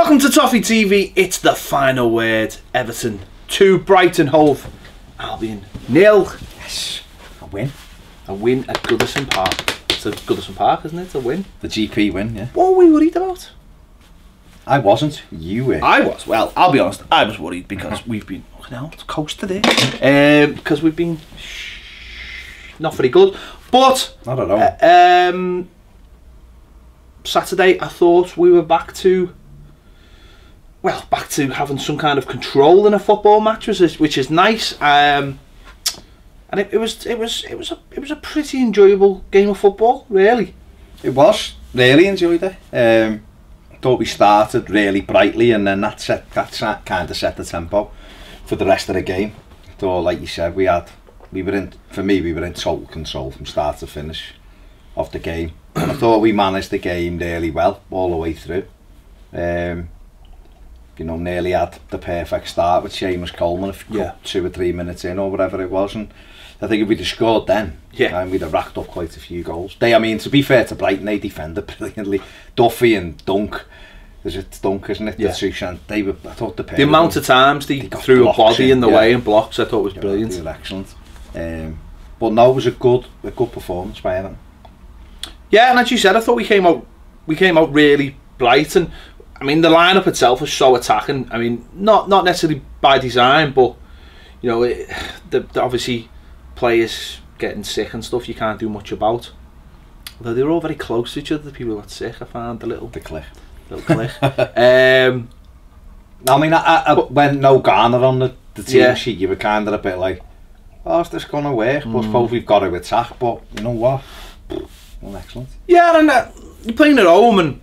Welcome to Toffee TV. It's the final word. Everton 2, Brighton Hove Albion 0. Yes, a win. A win at Goodison Park. It's a Goodison Park, isn't it? A win. The GP win, yeah. What were we worried about? I wasn't. You were. I was. Well, I'll be honest. I was worried because we've been. No, it's coasted it. Because we've been not very good. But not at all. Saturday, I thought we were back to having some kind of control in a football match, which is nice. And it was a pretty enjoyable game of football, really. It was. Really enjoyed it. Thought we started really brightly, and then that kind of set the tempo for the rest of the game. Thought, like you said, we were in total control from start to finish of the game. And I thought we managed the game really well all the way through. You know, nearly had the perfect start with Seamus Coleman 2 or 3 minutes in or whatever it was, and I think if we'd have scored then, we'd have racked up quite a few goals. I mean, to be fair to Brighton, they defended brilliantly. Duffy and Dunk, it's Dunk, isn't it? Yeah. I thought the amount of times they threw a body in the way and blocks, I thought was brilliant. They were excellent. But no, it was a good performance by Everton. Yeah, and as you said, I thought we came out really bright, and I mean the lineup itself was so attacking. I mean, not necessarily by design, but you know, the obviously players getting sick and stuff you can't do much about. Although they were all very close to each other, the people who got sick, I found the click. I mean, when no Garner on the team sheet, you were kind of a bit like, oh, is this going to work? But I suppose we've got to attack, but you know what? Well, excellent. Yeah, and you're playing at home, and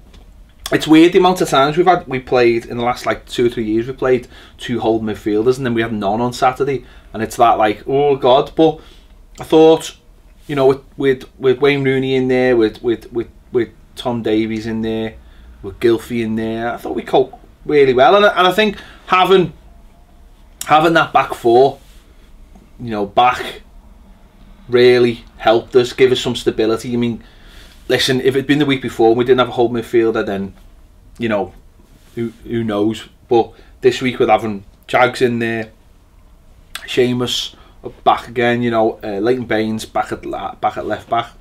it's weird the amount of times we played in the last like 2 or 3 years. We played 2 holding midfielders, and then we had none on Saturday, and it's that like, oh god. But I thought, you know, with Wayne Rooney in there, with Tom Davies in there, with Gylfi in there, I thought we coped really well, and I think having that back four, you know, back really helped us, give us some stability. I mean, listen, if it'd been the week before and we didn't have a holding midfielder, then, you know, who knows. But this week with having Jags in there, Seamus back again, you know, Leighton Baines back at left back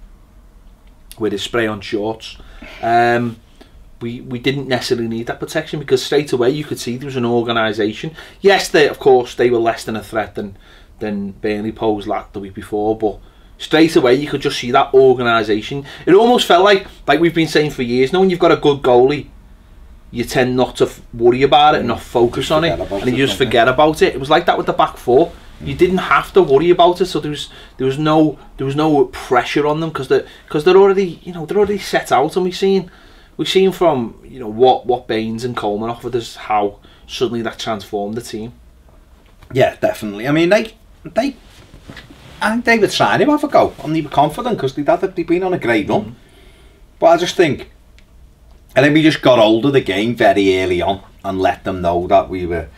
with his spray-on shorts. We didn't necessarily need that protection, because straight away you could see there was an organisation. Yes, of course they were less than a threat than Burnley posed the week before, but straight away you could just see that organisation. It almost felt like we've been saying for years, when you've got a good goalie, you tend not to worry about it and not focus on it, and you just forget about it. It was like that with the back four. You didn't have to worry about it, so there was no pressure on them, because they're already set out, and we've seen from, you know, what Baines and Coleman offered us, how suddenly that transformed the team. Yeah, definitely. I mean, I think they were trying to have a go, and they were confident because they'd been on a great run. But I think we just got hold of the game very early on and let them know that we were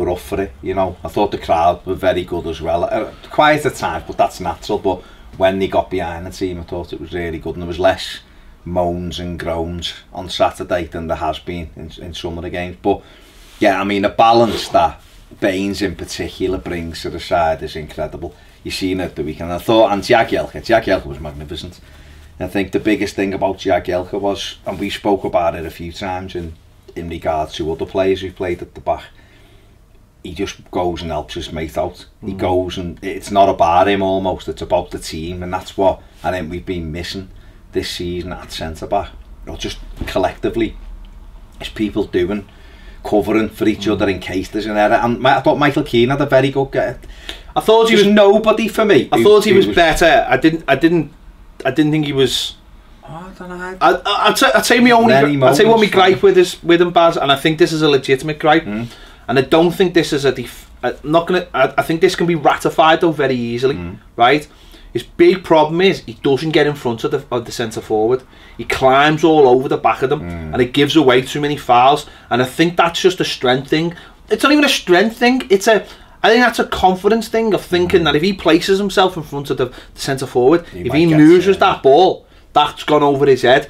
up for it. You know, I thought the crowd were very good as well. Quiet at times, but that's natural. But when they got behind the team, I thought it was really good, and there was less moans and groans on Saturday than there has been in some of the games. But yeah, I mean, the balance that Baines in particular brings to the side is incredible. You've seen it the weekend. I thought, and Jagielka was magnificent. And I think the biggest thing about Jagielka was, and we spoke about it a few times in regards to other players who played at the back, he just goes and helps his mate out. He goes, and it's not about him almost, it's about the team, and that's what I think we've been missing this season at centre back. Or just collectively, is people covering for each other in case there's an error. And I thought Michael Keane had a very good get. I thought he was nobody for me. I thought he was better. I didn't think he was. Oh, I don't know. I'd say what my gripe with him, Baz, and I think this is a legitimate gripe, and I don't think this is I think this can be ratified though very easily, right? His big problem is he doesn't get in front of the centre forward. He climbs all over the back of them, and it gives away too many fouls. And I think that's just a strength thing. It's not even a strength thing. I think that's a confidence thing of thinking that if he places himself in front of the centre forward, if he loses that ball, that's gone over his head.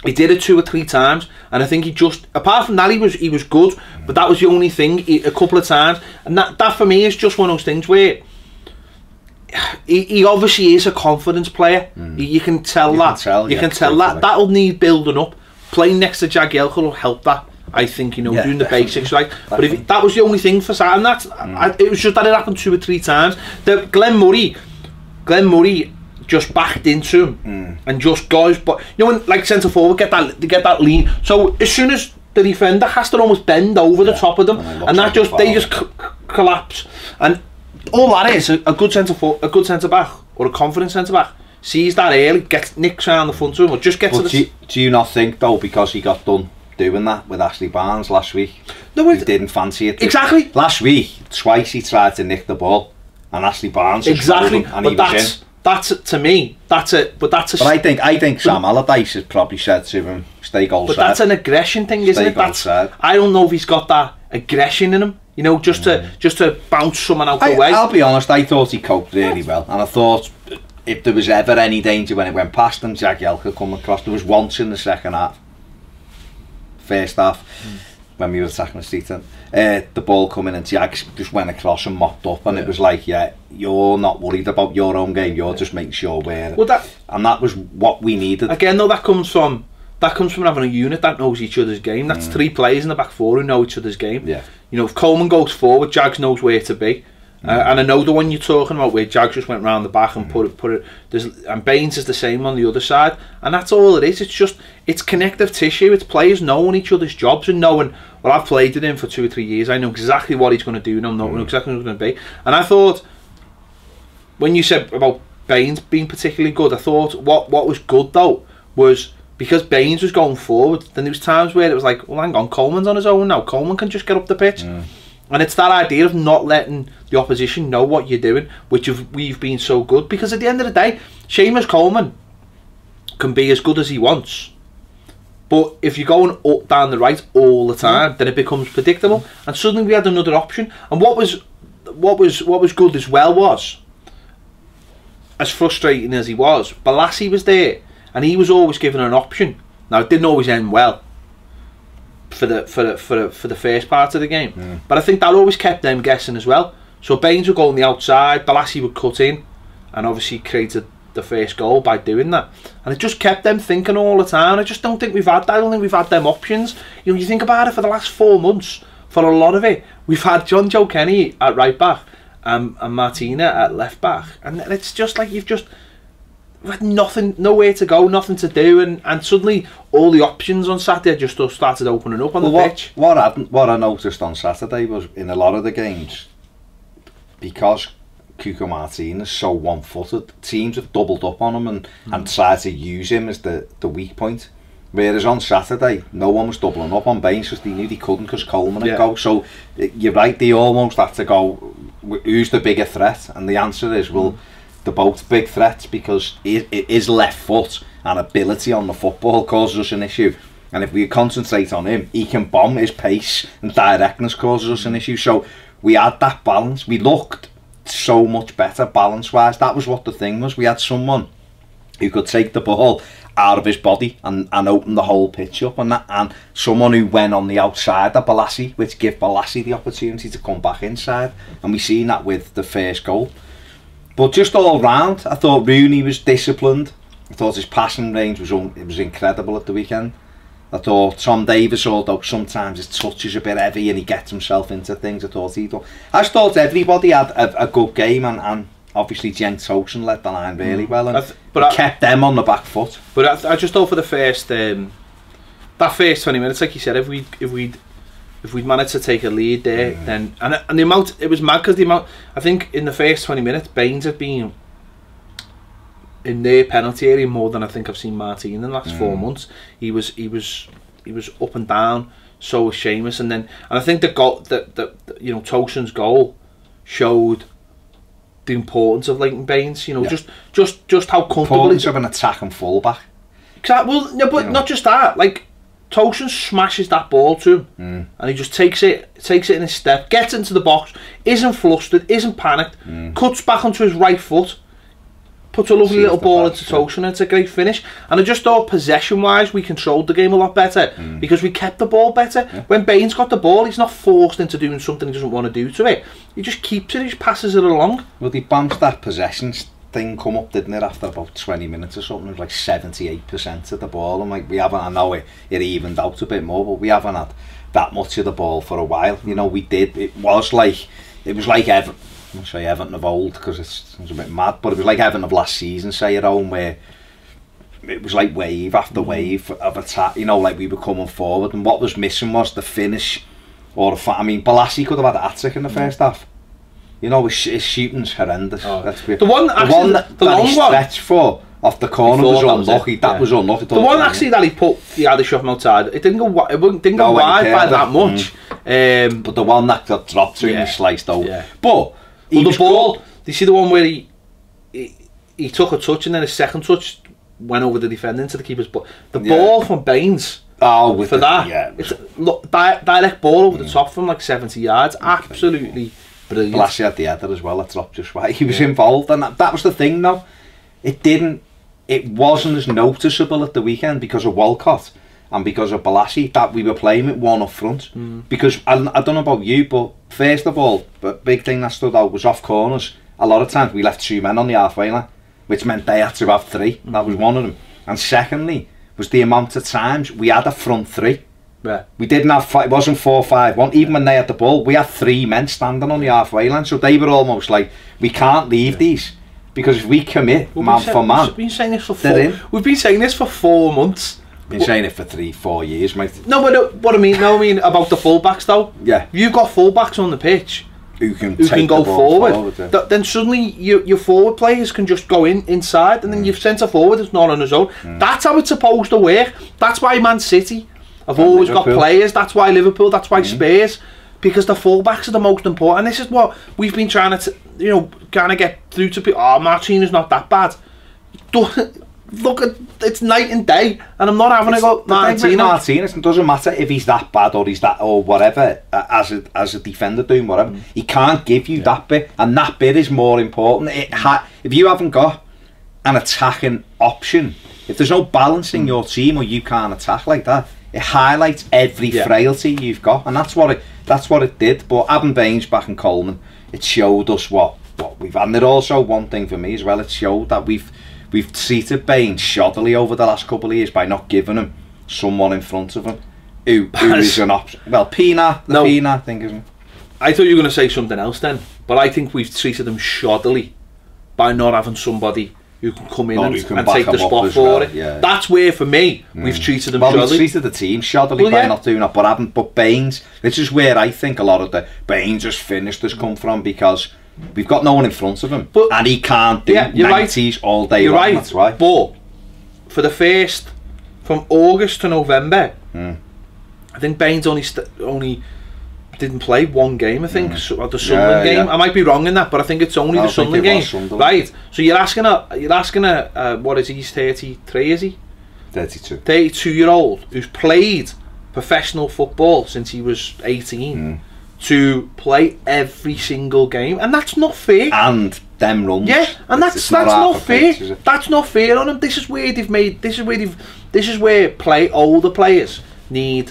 He did it 2 or 3 times, and I think he just, apart from that, he was good, but that was the only thing. A couple of times, and that for me is just one of those things where he obviously is a confidence player. You can tell that. You can tell that. That'll need building up. Playing next to Jagielka will help that. I think, you know, doing the basics right. But if that was the only thing for Saturday, and that's it was just that it happened 2 or 3 times. Glenn Murray just backed into him and just goes, but you know, when like centre forward get that lean. So as soon as the defender has to almost bend over the top of them, and that just they just collapse. And all that is a good centre back or a confident centre back sees that early, gets nicks around the front of him, or just gets to the. Do you not think though, because he got done doing that with Ashley Barnes last week, he didn't fancy it? Exactly. Last week, twice he tried to nick the ball, and Ashley Barnes exactly. And he was in. That's to me. That's it. But that's. But I think Sam Allardyce has probably said to him, "Stay goal side." But that's an aggression thing, isn't it? That's. I don't know if he's got that aggression in him. You know, just to bounce someone out the way. I'll be honest. I thought he coped really well, and I thought if there was ever any danger when it went past him, Jagielka come across. There was once in the second half, first half, when we were attacking the street, the ball coming and Jags just went across and mopped up, and it was like, yeah, you're not worried about your own game, you're just making sure we're. Well, and that was what we needed. Again, though, that comes from having a unit that knows each other's game. That's 3 players in the back 4 who know each other's game. Yeah. You know, if Coleman goes forward, Jags knows where to be. And I know the one you're talking about where Jags just went round the back and put it. And Baines is the same on the other side, and that's all it is. It's connective tissue. It's players knowing each other's jobs and knowing. Well, I've played with him for 2 or 3 years. I know exactly what he's going to do, and I know exactly what he's going to be. And I thought, when you said about Baines being particularly good, I thought what was good though was because Baines was going forward. Then there was times where it was like, well, hang on, Coleman's on his own now. Coleman can just get up the pitch. And it's that idea of not letting the opposition know what you're doing, which we've been so good. Because at the end of the day, Seamus Coleman can be as good as he wants. But if you're going up, down the right all the time, then it becomes predictable. And suddenly we had another option. And what was good as well was, as frustrating as he was, Balassi was there, and he was always given an option. Now it didn't always end well for the first part of the game, but I think that always kept them guessing as well. So Baines would go on the outside, Balassi would cut in, and obviously created the first goal by doing that. And it just kept them thinking all the time. I just don't think we've had that. I don't think we've had them options. You know, you think about it, for the last 4 months, for a lot of it, we've had John Joe Kenny at right back and Martina at left back, and it's just like you've just had nothing, nowhere to go, nothing to do, and suddenly all the options on Saturday just started opening up on the pitch. What I noticed on Saturday was, in a lot of the games, because Cuco Martin is so one-footed, teams have doubled up on him and tried to use him as the weak point. Whereas on Saturday, no one was doubling up on Baines because they knew they couldn't, because Coleman would go. So you're right, they almost had to go, who's the bigger threat? And the answer is, well, they're both big threats, because his left foot and ability on the football causes us an issue. And if we concentrate on him, he can bomb. His pace and directness causes us an issue. So we had that balance. We looked so much better balance-wise. That was what the thing was. We had someone who could take the ball out of his body and open the whole pitch up, and someone who went on the outside of Balassi, which gave Balassi the opportunity to come back inside. And we seen that with the first goal. But just all round, I thought Rooney was disciplined. I thought his passing range was incredible at the weekend. I thought Tom Davies, although sometimes his touch is a bit heavy and he gets himself into things, I just thought everybody had a good game, and obviously Jen Tosin led the line really well, and kept them on the back foot. But I just thought for the first that first 20 minutes, like you said, if we'd managed to take a lead there, then and the amount, it was mad, because the amount, I think in the first 20 minutes Baines had been in their penalty area more than I think I've seen Martin in the last 4 months. He was up and down. So was Seamus, and I think the goal, you know, Tosin's goal showed the importance of Leighton Baines. You know, just how comfortable he's of an attacking fullback. Exactly. Well, no, but not just that. Like, Tosin smashes that ball to him, and he just takes it in his step, gets into the box, isn't flustered, isn't panicked, cuts back onto his right foot, puts a lovely Sees little the ball pass, into Toffee, and it's a great finish. And I just thought possession-wise, we controlled the game a lot better because we kept the ball better. Yeah. When Baines got the ball, he's not forced into doing something he doesn't want to do to it. He just keeps it, he just passes it along. Well, the Bamstead possessions thing come up, didn't it, after about 20 minutes or something? It was like 78% of the ball, and like we haven't, I know it evened out a bit more, but we haven't had that much of the ball for a while. You know, we did, it was like Everton, I'm say Everton of old because it sounds a bit mad, but it was like Everton of last season, say, at home, where it was like wave after wave of attack, you know, like we were coming forward, and what was missing was the finish, or I mean, Balassi could have had a hat-trick in the first half. You know, his shooting's horrendous. Oh. The one that he stretched for off the corner was unlucky. That was unlucky. The one actually that he put, he had a shot from outside. It didn't go. It didn't go wide by that much. But the one that got dropped to him, he sliced over. Yeah. But the ball. Do you see the one where he took a touch and then his second touch went over the defender into the keeper's butt? The ball from Baines. Oh, for that, it's direct ball over the top from like 70 yards. Absolutely brilliant. Balassi had the header as well. That dropped just right. He was involved, and that was the thing. Though it wasn't as noticeable at the weekend because of Walcott and because of Balassi that we were playing with one up front. Because I don't know about you, but first of all, the big thing that stood out was off corners. A lot of times we left 2 men on the halfway line, which meant they had to have 3. That was one of them. And secondly, was the amount of times we had a front 3. Yeah. We didn't have it wasn't 4-5-1. Even when they had the ball, we had 3 men standing on the halfway line, so they were almost like, we can't leave these, because if we commit man for man, we've been saying this for 4 months. Been saying it for 3-4 years, mate. No, but what I mean about the fullbacks though. Yeah. You've got fullbacks on the pitch who can go forward. Yeah. Then suddenly your forward players can just go inside, and then your centre forward is not on his own. That's how it's supposed to work. That's why Man City have always got players. That's why Liverpool. That's why Spurs, because the fullbacks are the most important. And this is what we've been trying to, kind of get through to people. Oh, Martinez's not that bad. Look at it's night and day, and I'm not having a go. Martinez, it doesn't matter if he's that bad or he's that or whatever. As a defender doing whatever, he can't give you that bit, and that bit is more important. If you haven't got an attacking option, if there's no balance in your team, or you can't attack like that, it highlights every frailty you've got, and that's what it did. But having Baines back in Coleman, it showed us what we've, and it also, one thing for me as well, it showed that we've treated Baines shoddily over the last couple of years by not giving him someone in front of him who is an option. Well, Pina thing, isn't it? I thought you were going to say something else then, but I think we've treated him shoddily by not having somebody who can come in and take the spot for it. Yeah. That's where, for me, we've treated them shoddily. We've treated the team shoddily by not doing that, but Baines, this is where I think a lot of the Baines' finish has come from, because we've got no one in front of him, and he can't do 90s all day long. That's why. But for the first, from August to November, I think Baines only didn't play one game. I think the Sunderland game. I might be wrong in that, but I think it's only the Sunderland game. Right. So you're asking a what is he? He's 33, is he? 32. 32-year-old who's played professional football since he was 18. To play every single game, and that's not fair. And them runs, and that's not fair. That's not fair on him. This is where older players need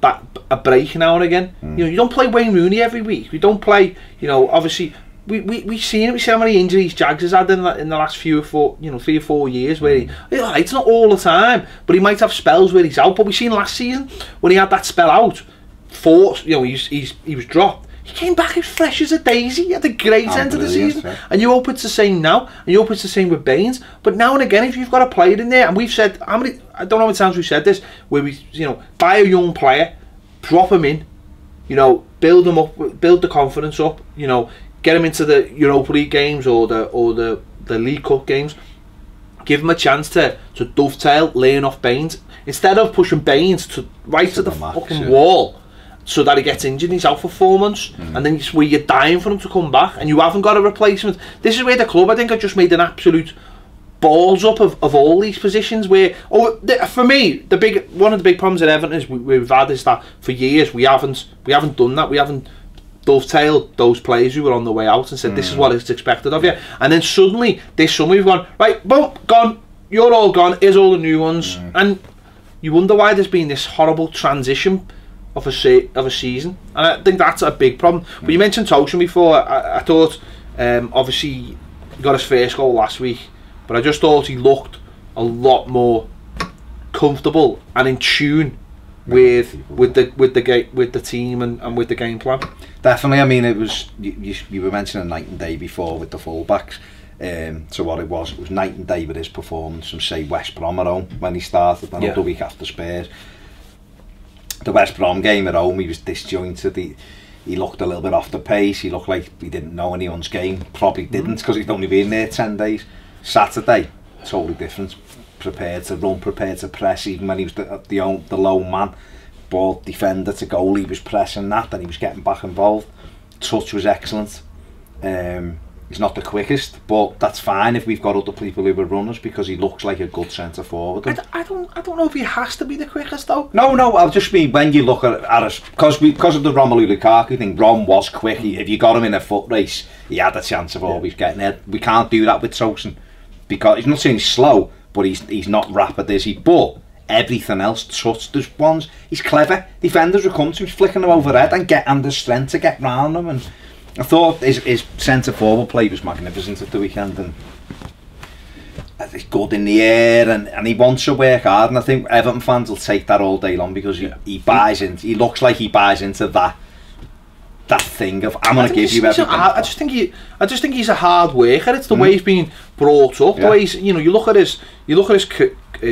a break now and again. You don't play Wayne Rooney every week. We don't play. Obviously, we've seen how many injuries Jags has had in the last 3 or 4 years. Where it's not all the time, but he might have spells where he's out. But we've seen last season when he had that spell out. He was dropped. He came back as fresh as a daisy. He had a great end of the season, and you hope it's the same now, and you hope it's the same with Baines. But now and again, if you've got a player in there, and we've said I don't know how many times we've said this, where we buy a young player, drop him in, build him up, build the confidence up, get him into the Europa League games or the League Cup games, give him a chance to dovetail, laying off Baines instead of pushing Baines to the fucking wall. So that he gets injured and he's out for 4 months, and then it's where you're dying for him to come back and you haven't got a replacement. This is where the club, I think, have just made an absolute balls up of all these positions. Where, for me, one of the big problems at Everton is we've had is that for years we haven't done that. We haven't dovetailed those players who were on the way out and said, this is what is expected of you. And then suddenly, this summer, we've gone, right, boom, gone, you're all gone, here's all the new ones. And you wonder why there's been this horrible transition of a season. And I think that's a big problem. But you mentioned Tosin before. I thought, obviously, he got his first goal last week, but I just thought he looked a lot more comfortable and in tune with the team and with the game plan. Definitely. I mean, it was you were mentioning night and day before with the fullbacks. So what it was night and day with his performance from, say, West Brom at home when he started, and the week after Spurs. The West Brom game at home, he was disjointed. He looked a little bit off the pace. He looked like he didn't know anyone's game. Probably didn't, because he'd only been there 10 days. Saturday, totally different. Prepared to run, prepared to press, even when he was the lone man. Ball defender to goal, he was pressing that, and he was getting back involved. Touch was excellent. He's not the quickest, but that's fine if we've got other people who are runners, because he looks like a good centre forward. I don't know if he has to be the quickest though. No, I'll just mean when you look at us, because of the Romelu Lukaku thing. Rom was quick. If you got him in a foot race, he had a chance of always getting it. We can't do that with Tosin, because he's not saying he's slow, but he's not rapid, is he? But everything else, touch, there's ones, he's clever. Defenders will come to him, he's flicking them overhead and the strength to get round them. And I thought his centre forward play was magnificent at the weekend, and he's good in the air, and he wants to work hard, and I think Everton fans will take that all day long, because he buys into, he looks like he buys into that thing of, I'm going to give you everything. I just think he's a hard worker. It's the way he's been brought up. The way he's, you look at his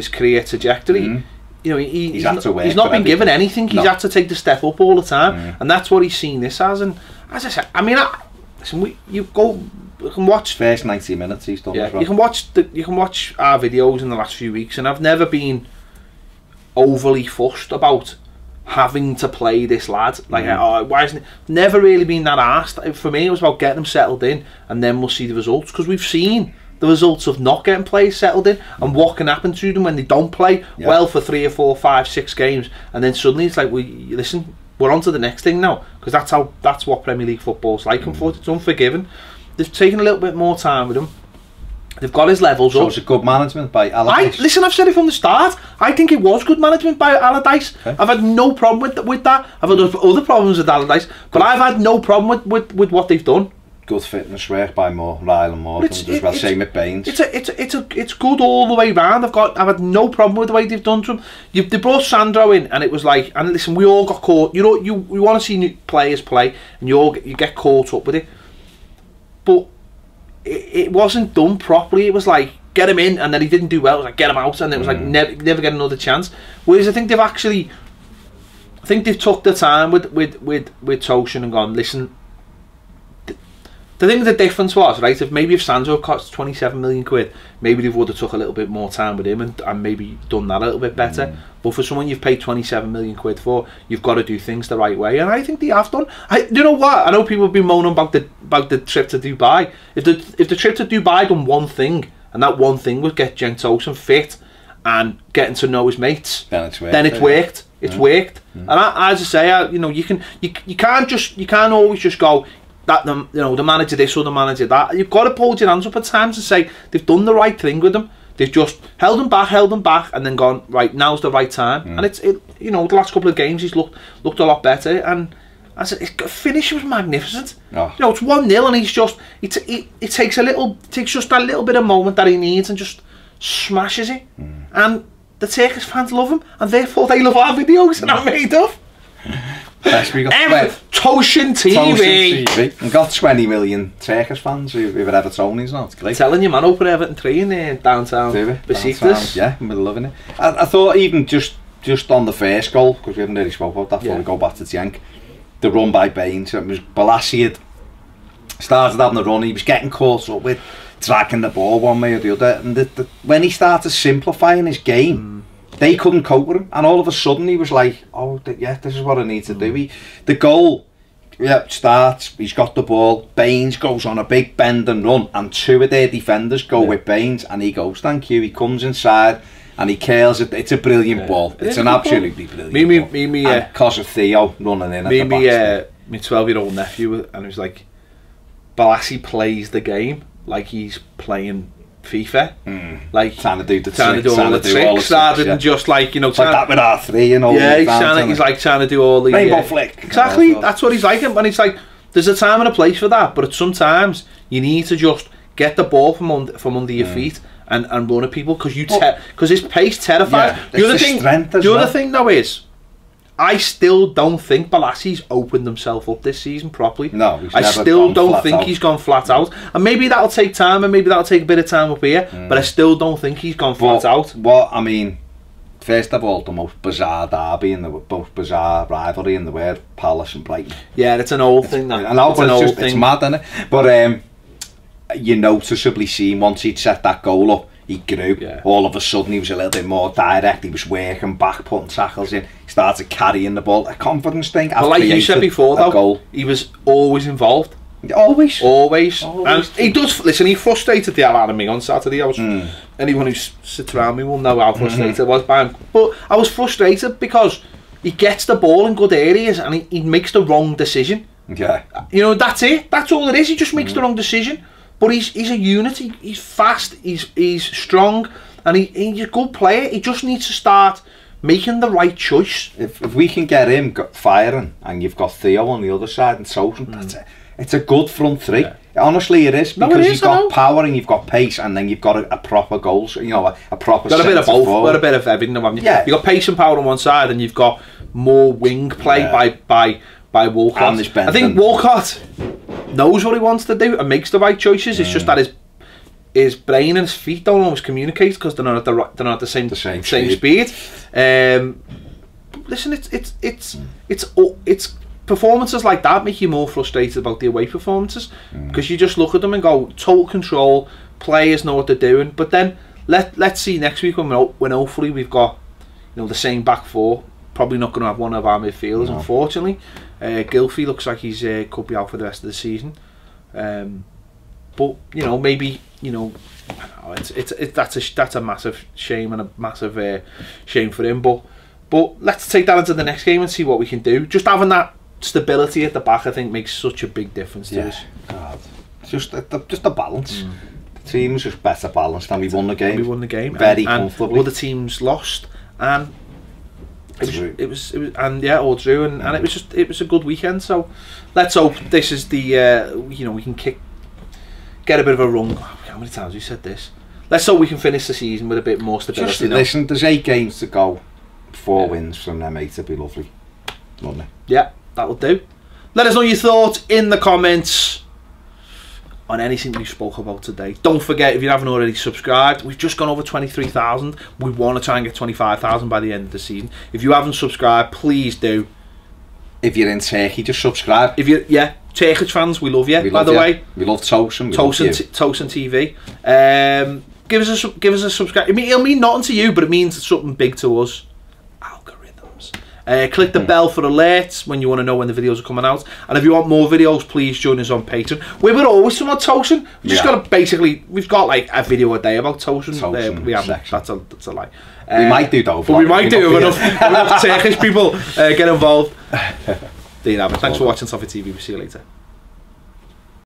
career trajectory. He's not been given anything. He's had to take the step up all the time, and that's what he's seen this as. And as I said, I mean, listen, you can watch first 90 minutes. He's done. Yeah, you can watch our videos in the last few weeks, and I've never been overly fussed about having to play this lad. Like, why isn't it? Never really been that arsed. For me, it was about getting them settled in, and then we'll see the results, because we've seen the results of not getting players settled in and what can happen to them when they don't play well for 3 or 4, 5, 6 games, and then suddenly it's like, listen, we're on to the next thing now, because that's what Premier League football's like. Unfortunately, it's unforgiving. They've taken a little bit more time with him. They've got his levels up. So it's a good management by Allardyce. Listen, I've said it from the start. I think it was good management by Allardyce. Okay. I've had no problem with that. I've had other problems with Allardyce, but I've had no problem with what they've done. Good fitness work by Ryland Morgan as well. Same with Baines. It's good all the way round. I've had no problem with the way they've done to him. They brought Sandro in, and it was like, and listen, we all got caught. You want to see new players play, and you get caught up with it. But it wasn't done properly. It was like, get him in, and then he didn't do well. It was like, get him out, and it was like, never get another chance. Whereas I think they've took the time with Tosin and gone, listen. The difference was, right, if Sandro cost 27 million quid, maybe they would have took a little bit more time with him and maybe done that a little bit better. But for someone you've paid 27 million quid for, you've got to do things the right way, and I think they have done. You know what? I know people have been moaning about the trip to Dubai. If the trip to Dubai done one thing, and that one thing was get Cenk Tosin fit and getting to know his mates, then it's worked. It's worked. And as I say, you can't always just go that the manager this or the manager that. You've got to hold your hands up at times and say they've done the right thing with them. They've just held them back, and then gone, right, now's the right time. And the last couple of games he's looked a lot better. And as his finish was magnificent. It's 1-0, and he's just it takes just that little bit of moment that he needs and just smashes it. And the Turkish fans love him, and therefore they love our videos, and I'm made up. Yes, we got Tosin TV. And got 20 million Turkish fans who are Evertonians now. It's great. Telling you, man, open Everton 3 in downtown Besiktas. Yeah, we're loving it. I thought even just on the first goal, because we haven't really spoke about that before we go back to Cenk, the run by Baines, it was Balassi had started having the run, he was getting caught up with dragging the ball one way or the other, and when he started simplifying his game, they couldn't cope with him, and all of a sudden he was like, oh yeah, this is what I need to do. The goal starts, he's got the ball, Baines goes on a big bend and run, and 2 of their defenders go with Baines, and he goes, thank you. He comes inside and he curls it. It's a brilliant ball. It's an absolutely brilliant ball. Because of Theo running in at the back. my 12-year-old nephew, and he was like, Balassi plays the game like he's playing FIFA, like trying to do all the tricks rather than just like, you know, like that with R3 and all. Yeah, he's like trying to do all the rainbow flick. Exactly, that's what he's like, and it's like there's a time and a place for that, but sometimes you need to just get the ball from under your feet and run at people, because his pace terrifies. The other thing though is, I still don't think Balassi's opened himself up this season properly. No, I still don't think he's gone flat out. And maybe that'll take time, and maybe that'll take a bit of time up here, but I still don't think he's gone flat out. What I mean, first of all, the most bizarre derby and the most bizarre rivalry in the world, Palace and Brighton. Yeah, it's an old thing. I know, but it's mad, isn't it? But you noticeably seen once he'd set that goal up, he grew. All of a sudden he was a little bit more direct, he was working back, putting tackles in, he started carrying the ball, a confidence thing. But like you said before though, he was always involved. Always. And he does, listen, he frustrated the hell out of me on Saturday. I was anyone who sits around me will know how frustrated I was by him. But I was frustrated because he gets the ball in good areas and he makes the wrong decision. Yeah. You know, that's it. That's all it is. He just makes the wrong decision. But he's a unit. He's fast. He's strong, and he's a good player. He just needs to start making the right choice. If we can get him firing, and you've got Theo on the other side and Tosun, that's it. It's a good front three. Yeah. Honestly, it is, because you've got power and you've got pace, and then you've got a proper goal. You know, a proper. Got a bit of both. Got a bit of everything, haven't you? Yeah. You've got pace and power on one side, and you've got more wing play by Walcott. I think Walcott knows what he wants to do and makes the right choices. It's just that his brain and his feet don't always communicate, because they're not at the same speed. Listen, it's performances like that make you more frustrated about the away performances, because you just look at them and go, total control, players know what they're doing. But then let's see next week when hopefully we've got, you know, the same back four. Probably not going to have one of our midfielders, unfortunately. Gylfi looks like he's could be out for the rest of the season. But you know, maybe, you know, I don't know, that's a massive shame, and a massive shame for him. But let's take that into the next game and see what we can do. Just having that stability at the back, I think, makes such a big difference to us. God. Just a balance. The team's just better balanced, and we won the game. Very comfortably. Other teams lost, and it was all drew, and it was a good weekend. So let's hope this is the you know, we can get a bit of a run. How many times have we said this? Let's hope we can finish the season with a bit more stability. Just listen, there's 8 games to go. 4 wins from them 8 would be lovely, wouldn't it? Yeah, that'll do. Let us know your thoughts in the comments on anything we spoke about today. Don't forget, if you haven't already subscribed, we've just gone over 23,000. We want to try and get 25,000 by the end of the season. If you haven't subscribed, please do. If you're in Turkey, just subscribe. If you Turkish fans, we love you. By the way, we love Tosun. Tosun TV. Give us a subscribe. It'll mean nothing to you, but it means something big to us. Algorithms. Click the bell for alerts when you want to know when the videos are coming out. And if you want more videos, please join us on Patreon. We were always talking about Tosun. We just got to we've got like a video a day about Tosun. We haven't. That's a lie. We might do though. But we might do if enough Turkish people get involved. There you have it. Thanks for watching Toffee TV. We'll see you later.